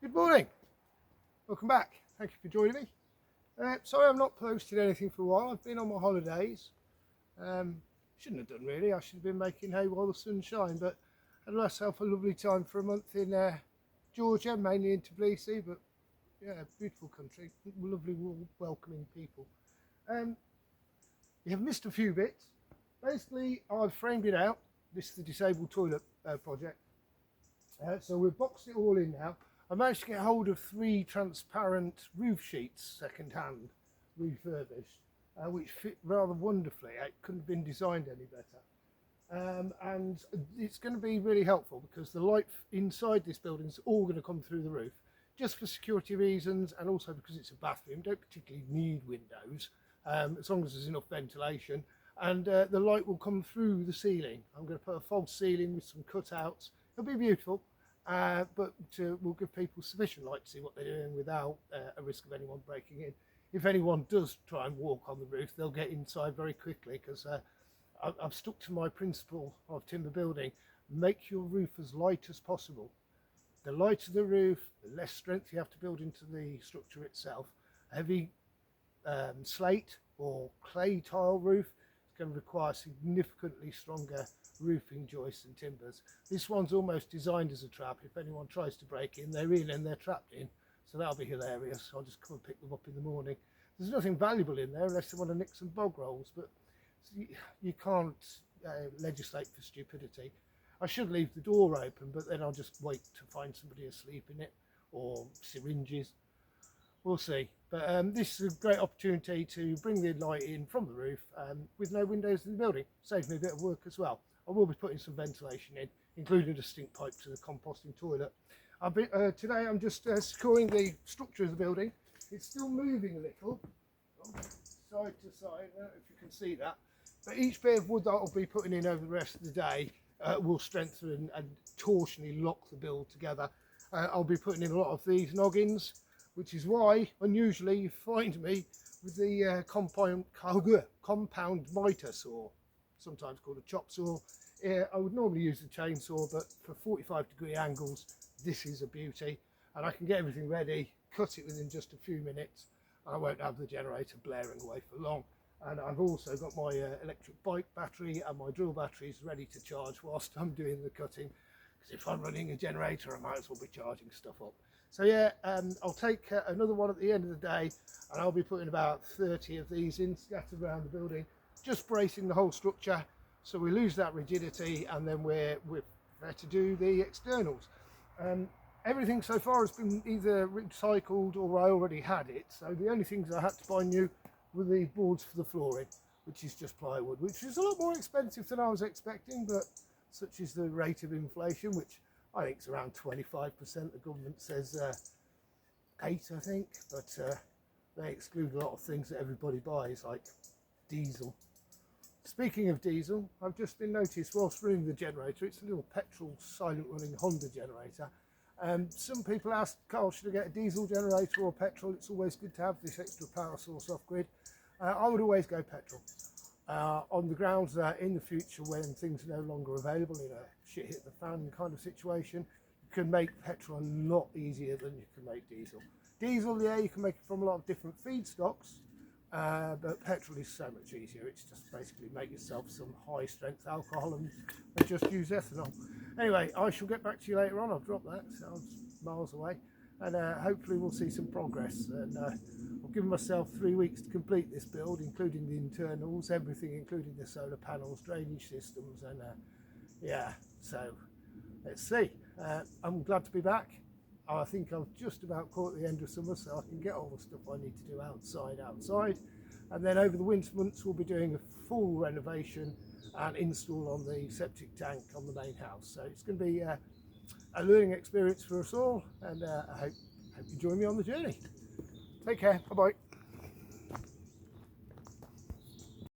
Good morning, welcome back. Thank you for joining me. Sorry I've not posted anything for a while. I've been on my holidays. Shouldn't have done really. I should have been making hay while the sun shines, but I had myself a lovely time for a month in Georgia, mainly in Tbilisi, but yeah, beautiful country, lovely, welcoming people. You have missed a few bits. Basically, I've framed it out. This is the disabled toilet project. So we've boxed it all in now. I managed to get hold of 3 transparent roof sheets, second-hand, refurbished, which fit rather wonderfully. It couldn't have been designed any better. And it's going to be really helpful because the light inside this building is all going to come through the roof, just for security reasons, and also because it's a bathroom. Don't particularly need windows, as long as there's enough ventilation. And the light will come through the ceiling. I'm going to put a false ceiling with some cutouts. It'll be beautiful. But we'll give people sufficient light to see what they're doing without a risk of anyone breaking in. If anyone does try and walk on the roof, they'll get inside very quickly because I've stuck to my principle of timber building: make your roof as light as possible. The lighter the roof, the less strength you have to build into the structure itself. A heavy slate or clay tile roof is going to require significantly stronger roofing joists and timbers. This one's almost designed as a trap. If anyone tries to break in, they're in and they're trapped in. So that'll be hilarious. I'll just come and pick them up in the morning. There's nothing valuable in there unless they want to nick some bog rolls, but you can't legislate for stupidity. I should leave the door open, but then I'll just wait to find somebody asleep in it, or syringes. We'll see. But this is a great opportunity to bring the light in from the roof with no windows in the building. Saves me a bit of work as well. I will be putting some ventilation in, including a stink pipe to the composting toilet. Today I'm just securing the structure of the building. It's still moving a little, side to side, I don't know if you can see that. But each bit of wood that I'll be putting in over the rest of the day will strengthen and torsionally lock the build together. I'll be putting in a lot of these noggins, which is why, unusually, you find me with the compound miter saw, sometimes called a chop saw. I would normally use a chainsaw, but for 45-degree angles, this is a beauty. And I can get everything ready, cut it within just a few minutes, and I won't have the generator blaring away for long. And I've also got my electric bike battery and my drill batteries ready to charge whilst I'm doing the cutting. Because if I'm running a generator, I might as well be charging stuff up. So yeah, I'll take another one at the end of the day, and I'll be putting about 30 of these in, scattered around the building, just bracing the whole structure so we lose that rigidity, and then we're there to do the externals. Everything so far has been either recycled or I already had it, so the only things I had to buy new were the boards for the flooring, which is just plywood, which is a lot more expensive than I was expecting, but such is the rate of inflation, which I think is around 25%. The government says 8, I think, but they exclude a lot of things that everybody buys, like diesel. Speaking of diesel, I've just been noticed whilst running the generator, it's a little petrol silent running Honda generator. Some people ask, Carl, should I get a diesel generator or petrol? It's always good to have this extra power source off grid. I would always go petrol. On the grounds that in the future, when things are no longer available in a shit hit the fan kind of situation, you can make petrol a lot easier than you can make diesel. Diesel, yeah, you can make it from a lot of different feedstocks, but petrol is so much easier. It's just basically make yourself some high strength alcohol and just use ethanol. Anyway, I shall get back to you later on. I've dropped that, sounds miles away, and hopefully we'll see some progress. And I've given myself 3 weeks to complete this build, including the internals, everything, including the solar panels, drainage systems, and yeah, so let's see. I'm glad to be back. I think I've just about caught the end of summer, so I can get all the stuff I need to do outside. And then over the winter months, we'll be doing a full renovation and install on the septic tank on the main house. So it's going to be a learning experience for us all, and I hope you join me on the journey. Take care. Bye-bye.